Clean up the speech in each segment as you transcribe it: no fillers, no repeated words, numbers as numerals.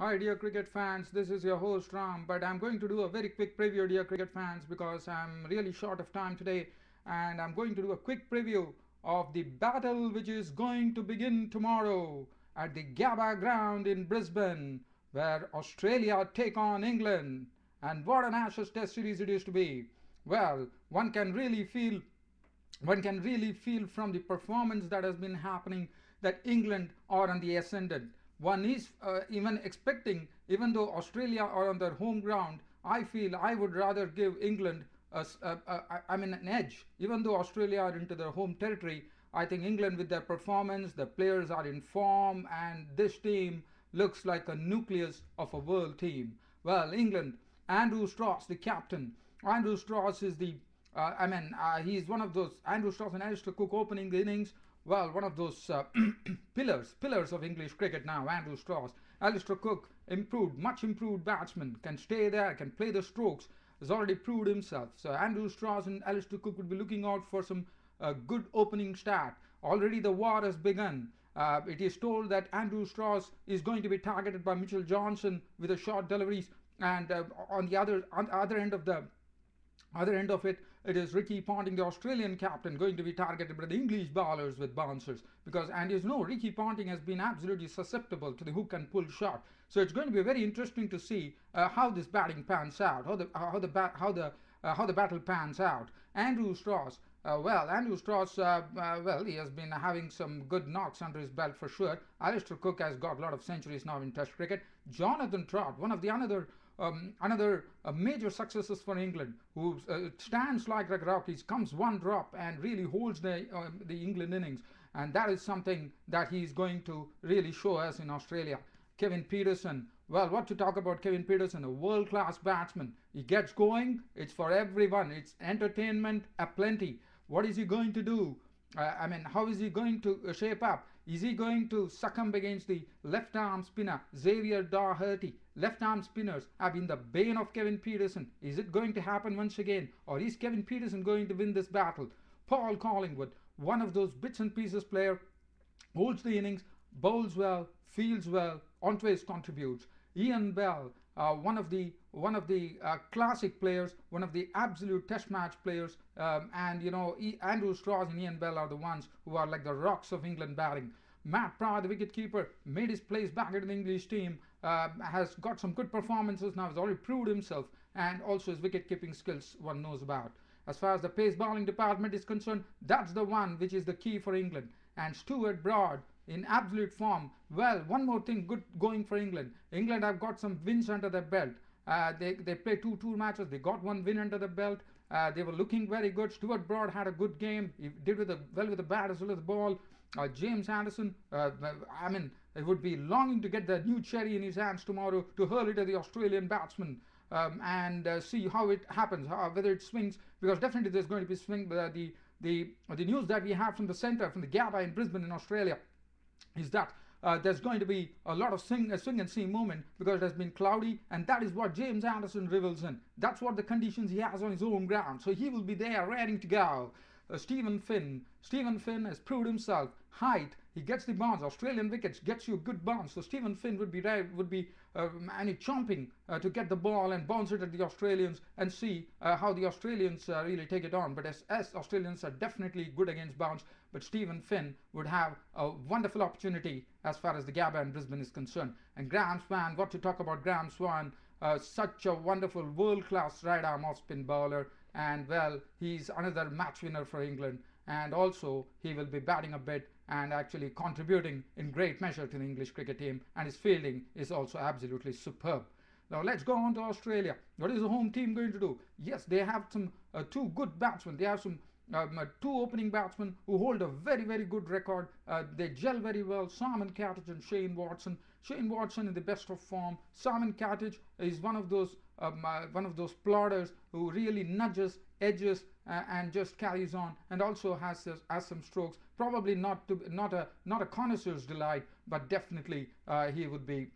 Hi dear cricket fans, this is your host Ram, but I'm going to do a very quick preview dear cricket fans because I'm really short of time today and I'm going to do a quick preview of the battle which is going to begin tomorrow at the Gabba ground in Brisbane where Australia take on England. And what an Ashes test series it is to be. Well, one can really feel from the performance that has been happening that England are on the ascendant. One is even expecting, even though Australia are on their home ground, I feel I would rather give England an edge. Even though Australia are into their home territory, I think England with their performance, the players are in form, and this team looks like a nucleus of a world team. Well, England, Andrew Strauss, the captain. Andrew Strauss is he's one of those, Andrew Strauss and Alistair Cook opening the innings. Well, one of those pillars of English cricket now, Andrew Strauss. Alistair Cook, much improved batsman, can stay there, can play the strokes, has already proved himself. So Andrew Strauss and Alistair Cook would be looking out for some good opening start. Already the war has begun. It is told that Andrew Strauss is going to be targeted by Mitchell Johnson with a short deliveries, and on the other end of it, it is Ricky Ponting, the Australian captain, going to be targeted by the English bowlers with bouncers. And you know, Ricky Ponting has been absolutely susceptible to the hook and pull shot. So it's going to be very interesting to see how this batting pans out, how the battle pans out. Andrew Strauss. Andrew Strauss, he has been having some good knocks under his belt for sure. Alistair Cook has got a lot of centuries now in Test cricket. Jonathan Trott, one of the another major successes for England, who stands like a rock. He comes one drop and really holds the England innings, and that is something that he's going to really show us in Australia. Kevin Peterson. Well, what to talk about Kevin Peterson, a world-class batsman. He gets going, it's for everyone. It's entertainment aplenty. What is he going to do? How is he going to shape up? Is he going to succumb against the left arm spinner Xavier Doherty? Left arm spinners have been the bane of Kevin Peterson. Is it going to happen once again, or is Kevin Peterson going to win this battle? Paul Collingwood, one of those bits and pieces player, holds the innings, bowls well, fields well, always contributes. Ian Bell, one of the classic players, one of the absolute Test match players, and you know Andrew Strauss and Ian Bell are the ones who are like the rocks of England batting. Matt Pryor, the wicketkeeper, made his place back into the English team, has got some good performances now, has already proved himself, and also his wicket keeping skills one knows about. As far as the pace bowling department is concerned, that's the one which is the key for England. And Stuart Broad in absolute form. Well, one more thing good going for England. England have got some wins under their belt. They played two tour matches. They got one win under the belt. They were looking very good. Stuart Broad had a good game. He did well with the bat as well as the ball. James Anderson, he would be longing to get that new cherry in his hands tomorrow to hurl it at the Australian batsman. And see how it happens, whether it swings, because definitely there's going to be swing. The news that we have from the centre, from the Gabba in Brisbane in Australia, is that there's going to be a lot of swing and see movement because it has been cloudy, and that is what James Anderson revels in. That's what the conditions he has on his home ground. So he will be there ready to go. Stephen Finn has proved himself. Height, he gets the bounce. Australian wickets gets you a good bounce. So Stephen Finn would be chomping to get the ball and bounce it at the Australians and see how the Australians really take it on. But as Australians are definitely good against bounce, but Stephen Finn would have a wonderful opportunity as far as the Gabba and Brisbane is concerned. And Graham Swan, what to talk about Graham Swan? Such a wonderful world-class right arm off-spin bowler, and well, he's another match winner for England, and also he will be batting a bit and actually contributing in great measure to the English cricket team, and his fielding is also absolutely superb. Now let's go on to Australia. What is the home team going to do? Yes, they have some two good batsmen. They have some two opening batsmen who hold a very, very good record. They gel very well. Simon Cartridge and Shane Watson. Shane Watson in the best of form. Simon Cartridge is one of those plodders who really nudges, edges, and just carries on, and also has some strokes. Probably not a connoisseur's delight, but definitely he would be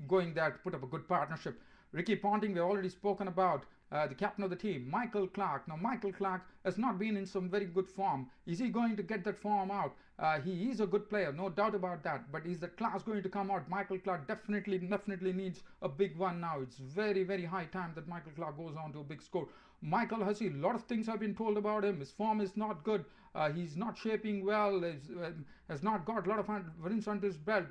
going there to put up a good partnership. Ricky Ponting, we've already spoken about. the captain of the team, Michael Clarke. Now, Michael Clarke has not been in some very good form. Is he going to get that form out? He is a good player, no doubt about that. But is the class going to come out? Michael Clarke definitely needs a big one now. It's very high time that Michael Clarke goes on to a big score. Michael Hussey, a lot of things have been told about him. His form is not good. He's not shaping well. Has not got a lot of wins under his belt.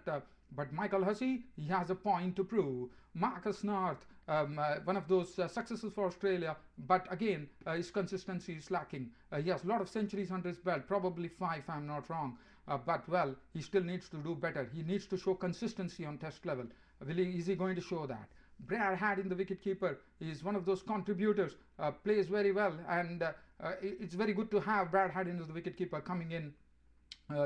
But Michael Hussey, he has a point to prove. Marcus North, one of those successes for Australia, but again, his consistency is lacking. He has a lot of centuries under his belt, probably 5 if I'm not wrong. But well, he still needs to do better. He needs to show consistency on test level. Is he going to show that? Brad Haddin, the wicketkeeper, is one of those contributors, plays very well, and it's very good to have Brad Haddin as the wicketkeeper coming in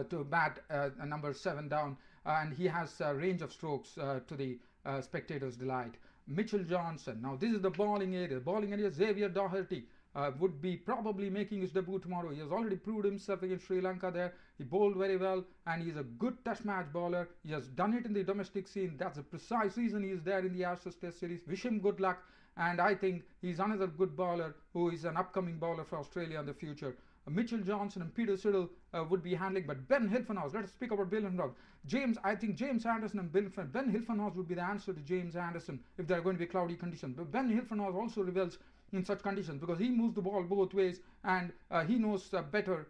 to bat number 7 down, and he has a range of strokes to the spectators' delight. Mitchell Johnson. Now this is the bowling area. Xavier Doherty would be probably making his debut tomorrow. He has already proved himself against Sri Lanka there. He bowled very well, and he's a good test match bowler. He has done it in the domestic scene. That's the precise reason he is there in the Ashes Test Series. Wish him good luck, and I think he's another good bowler who is an upcoming bowler for Australia in the future. Mitchell Johnson and Peter Siddle would be handling, but Ben Hilfenhaus, let us speak about Ben Hilfenhaus. I think James Anderson and Ben Hilfenhaus would be the answer to James Anderson if there are going to be cloudy conditions. But Ben Hilfenhaus also reveals in such conditions because he moves the ball both ways, and he knows better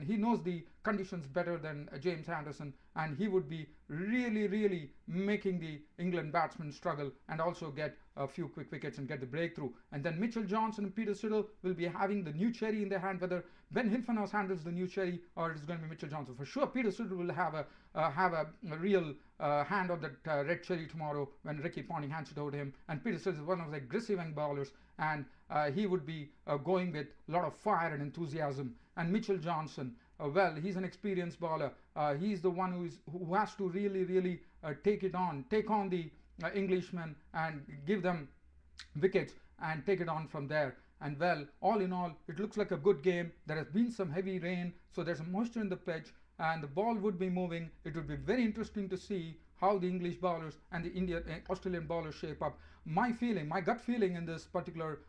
he knows the conditions better than James Anderson, and he would be really making the England batsmen struggle and also get a few quick wickets and get the breakthrough. And then Mitchell Johnson and Peter Siddle will be having the new cherry in their hand. Whether Ben Hilfenhaus handles the new cherry or it's going to be Mitchell Johnson, for sure Peter Siddle will have a real hand on that red cherry tomorrow when Ricky Ponting hands it over to him. And Peter Siddle is one of the aggressive young bowlers, and he would be going with a lot of fire and enthusiasm. And Mitchell Johnson, well, he's an experienced bowler. He's the one who has to really take on the Englishmen and give them wickets and take it on from there. And well, all in all, it looks like a good game. There has been some heavy rain, so there's some moisture in the pitch, and the ball would be moving. It would be very interesting to see how the English bowlers and the Australian bowlers shape up. My gut feeling in this particular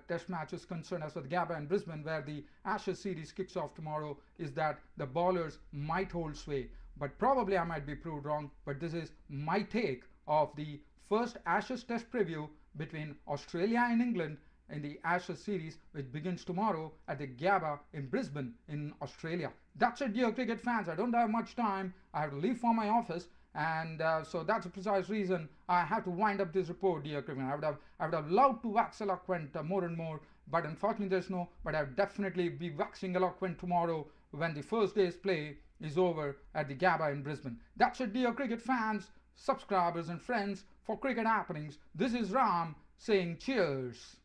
test match is concerned as with Gabba and Brisbane, where the Ashes series kicks off tomorrow, is that the bowlers might hold sway. But probably I might be proved wrong, but this is my take of the first Ashes test preview between Australia and England in the Ashes series, which begins tomorrow at the Gabba in Brisbane in Australia. That's it, dear cricket fans. I don't have much time. I have to leave for my office, and so that's a precise reason I have to wind up this report, dear cricket. I would have loved to wax eloquent more and more, but unfortunately there's no. But I'll definitely be waxing eloquent tomorrow when the first day's play is over at the Gabba in Brisbane. That's it, dear cricket fans, subscribers and friends for Cricket Happenings. This is Ram saying cheers.